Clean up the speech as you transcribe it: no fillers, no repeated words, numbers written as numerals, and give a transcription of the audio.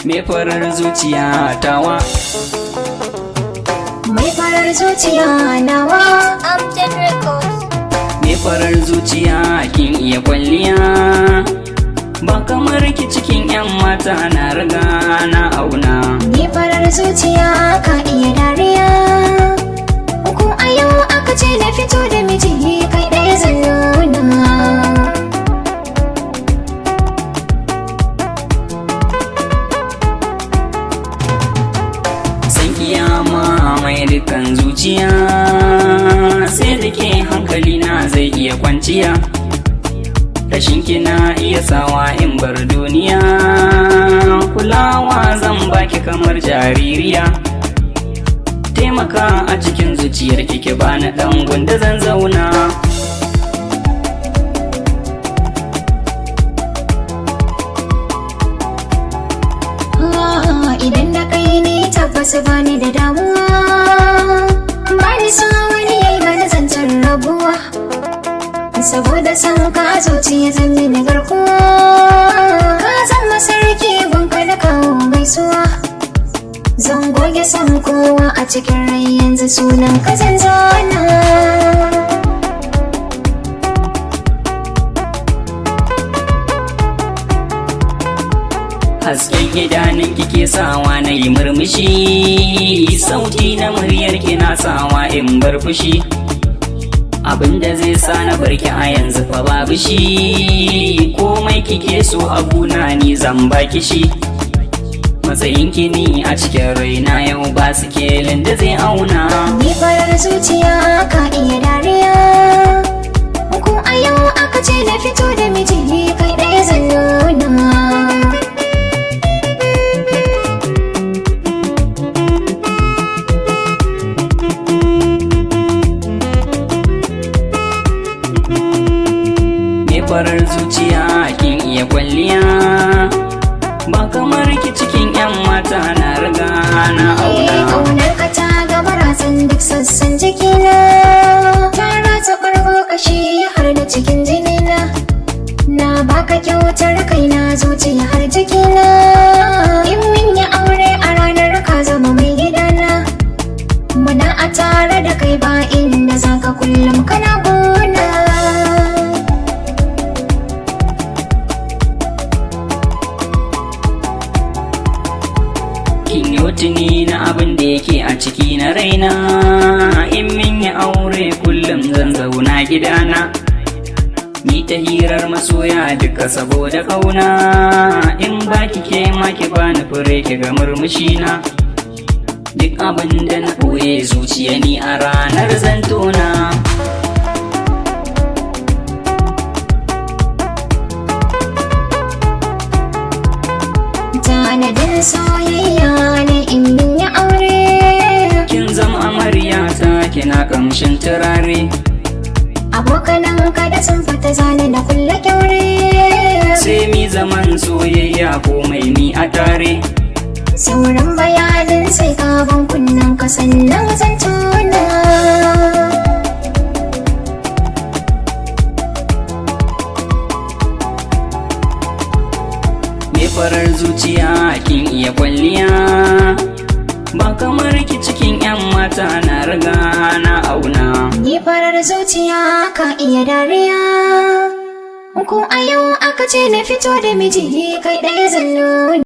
Me farar zuciya tawa, mai farar zuciya nawa. Amjad Records. me farar zuciya kin iya kwalliya, ba kamar ki cikin 'yan mata na riga na auna. Mai farar zuciya ka iya dariya, ko a yau aka ce na fito da miji kai ɗaya zan nuna. San kiyama mai dukan zuciya, sai da ke hankali na zai iya kwanciya. Rashin kina iya sawa in bar duniya, kulawa zan baki kamar jaririya. Taimaka a cikin zuciyar kike bani ɗan gunda zan zauna. Idan da kai ne tabbas bani da damuwa, bani sa wani yayi mana zancen rabuwa, saboda san ka zuciya zan mini garkuwa. Ka zama sarki gunka da kawo gaisuwa, zan goge san kowa a cikin rai yanzu sunan ka zan zana. Hasken idanun kike sawa na yi murmushi, sauti na muryar kina sawa in bar fushi. Abinda zai sa na barki a yanzu fa babu shi, komai kike so a guna ni zan baki shi. Matsayin kini a cikin raina yau ba su kelin da zai auna. Ni farar zuciya ka iya dariya, ko a yau aka ce na fito da miji kai ɗaya zan nuna. Farar zuciya kin iya kwalliya, ba kamar ki cikin 'yan mata na riga na auna. Ƙaunar ka ta gaba ratsan duk sassan jikina, ta ratsa ɓargo kashi har da cikin jinina. Na baka kyautar kaina zuciya har jikina, in min yi aure a ranar ka zama mai gidana. Muna a tare da kai ba inda zaka kullum kana gona. Kin yi tuni na abin da yake a ciki na raina, in min yi aure kullum zan zauna gidana. Ni ta hirar masoya duka saboda kauna, in baki ke ma ki bani fure ki ga murmushina. Duk abin da na ɓoye zuciya ni a ranar zan tona. Tanadin soyayya ne in min yi aure, Kin zama amaryata kina kamshin turare, abokanan ka da sun fita zane da kulle kyaure. sai mi zaman soyayya komai ni a tare. Sauran bayanin sai ka ban kunnen ka sannan zan tuna. Me farar zuciya kin iya kwalliya, ba kamar ki cikin 'yan mata na riga na auna. Ni farar zuciya ka iya dariya, ko a yau aka ce na fito da miji kai ɗaya zan nuna.